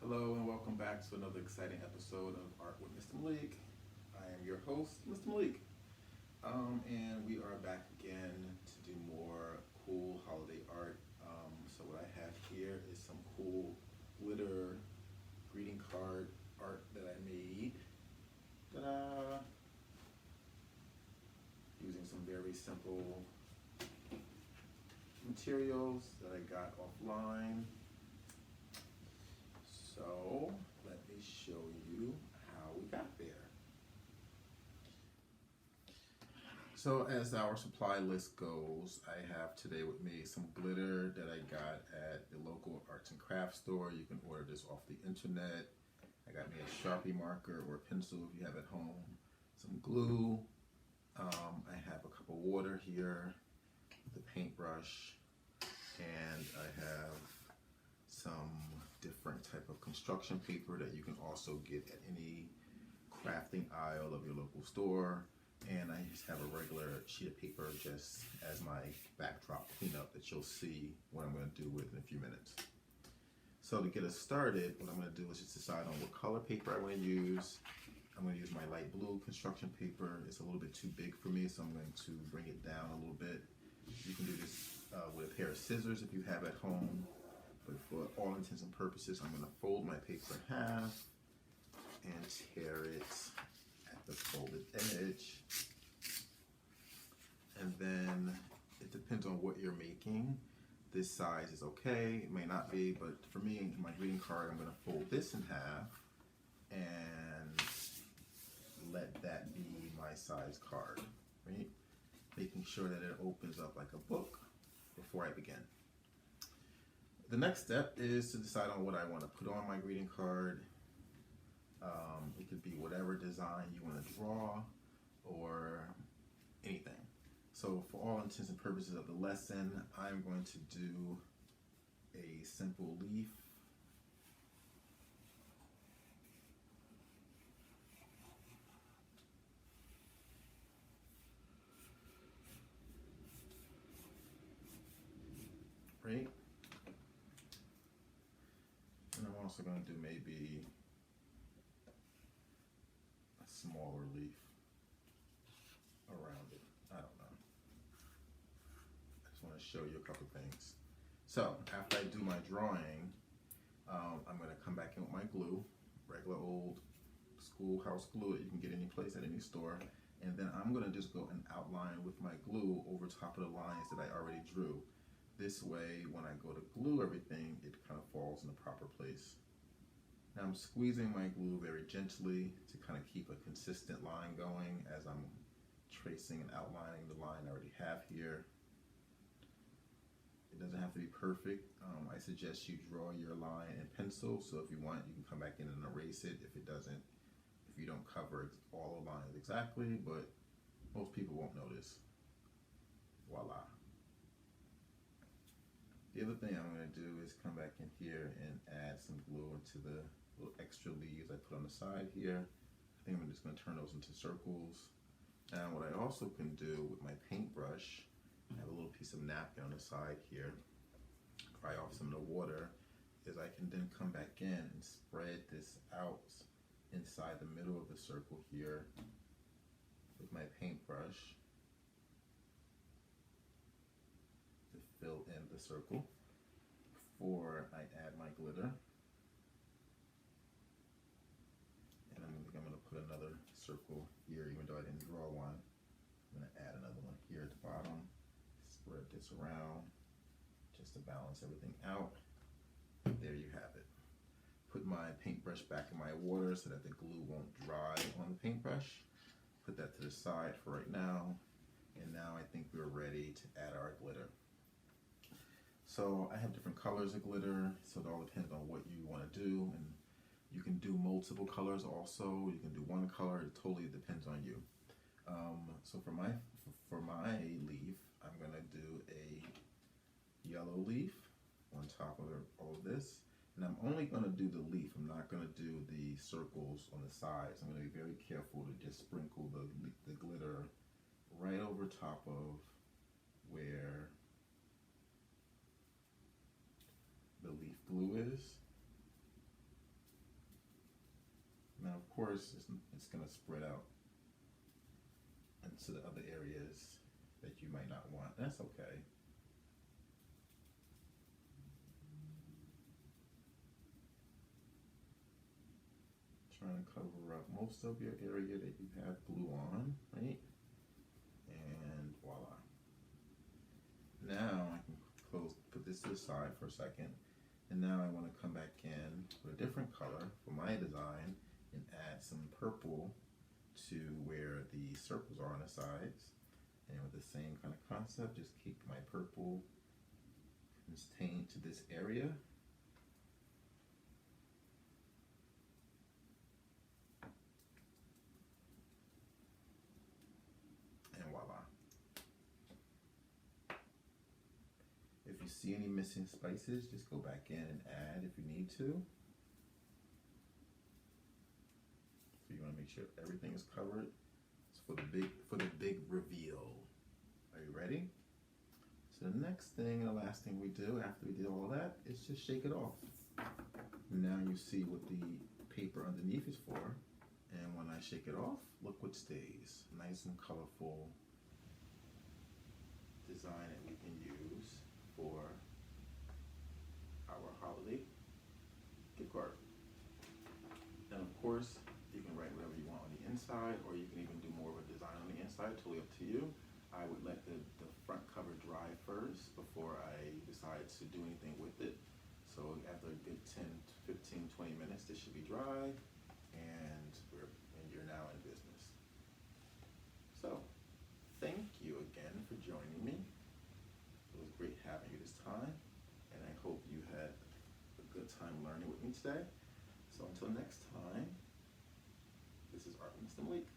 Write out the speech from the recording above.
Hello and welcome back to another exciting episode of Art with Mr. Malik. I am your host, Mr. Malik. And we are back again to do more cool holiday art. So what I have here is some cool glitter greeting card art that I made. Ta-da! Using some very simple materials that I got offline. So let me show you how we got there. So as our supply list goes, I have today with me some glitter that I got at the local arts and crafts store. You can order this off the internet. I got me a Sharpie marker or a pencil if you have at home, some glue. I have a cup of water here, the paintbrush, and I have some different type of construction paper that you can also get at any crafting aisle of your local store. And I just have a regular sheet of paper just as my backdrop cleanup that you'll see what I'm going to do with in a few minutes. So to get us started, what I'm going to do is just decide on what color paper I want to use. I'm going to use my light blue construction paper. It's a little bit too big for me, so I'm going to bring it down a little bit. You can do this with a pair of scissors if you have at home. But for all intents and purposes, I'm going to fold my paper in half and tear it at the folded edge. And then it depends on what you're making. This size is okay, it may not be, but for me, my greeting card, I'm going to fold this in half and let that be my size card, right? Making sure that it opens up like a book before I begin. The next step is to decide on what I want to put on my greeting card. It could be whatever design you want to draw or anything. So for all intents and purposes of the lesson, I'm going to do a simple leaf. Right? And I'm also going to do maybe a smaller leaf around it. I don't know. I just want to show you a couple things. So after I do my drawing, I'm going to come back in with my glue, regular old schoolhouse glue that you can get any place at any store. And then I'm going to just go and outline with my glue over top of the lines that I already drew. This way, when I go to glue everything, it kind of falls in the proper place. Now I'm squeezing my glue very gently to kind of keep a consistent line going as I'm tracing and outlining the line I already have here. It doesn't have to be perfect. I suggest you draw your line in pencil, so if you want, you can come back in and erase it if you don't cover all the lines exactly, but most people won't notice. Voila. The other thing I'm going to do is come back in here and add some glue into the little extra leaves I put on the side here. I think I'm just going to turn those into circles. Now what I also can do with my paintbrush, I have a little piece of napkin on the side here, dry off some of the water, is I can then come back in and spread this out inside the middle of the circle here with my paintbrush to fill in the circle before I add my glitter. And I'm going to put another circle here, even though I didn't draw one. I'm going to add another one here at the bottom. Spread this around just to balance everything out. There you have it. Put my paintbrush back in my water so that the glue won't dry on the paintbrush. Put that to the side for right now. And now I think we're ready to add our glitter. So I have different colors of glitter, so it all depends on what you want to do. And you can do multiple colors also. You can do one color. It totally depends on you. So for my leaf, I'm going to do a yellow leaf on top of all of this. And I'm only going to do the leaf. I'm not going to do the circles on the sides. I'm going to be very careful to just sprinkle the glitter right over top of where the leaf glue is. course, it's going to spread out into the other areas that you might not want. That's okay. Trying to cover up most of your area that you have glue on, right? And voila. Now I can put this to the side for a second. And now I want to come back in with a different color for my design and add some purple to where the circles are on the sides. And with the same kind of concept, just keep my purple contained to this area. And voila. If you see any missing spices, just go back in and add if you need to. So you want to make sure everything is covered. It's for the big reveal. Are you ready? So the next thing and the last thing we do after we did all that is just shake it off. Now you see what the paper underneath is for. And when I shake it off, look what stays. Nice and colorful design that we can use for our holiday gift card. And of course, you can write whatever you want on the inside, or you can even do more of a design on the inside, totally up to you. I would let the front cover dry first before I decide to do anything with it. So after a good 10, 15, 20 minutes, this should be dry, and you're now in business. So, thank you again for joining me. It was great having you this time, and I hope you had a good time learning with me today. So until next time, this is Art Mr. Malik.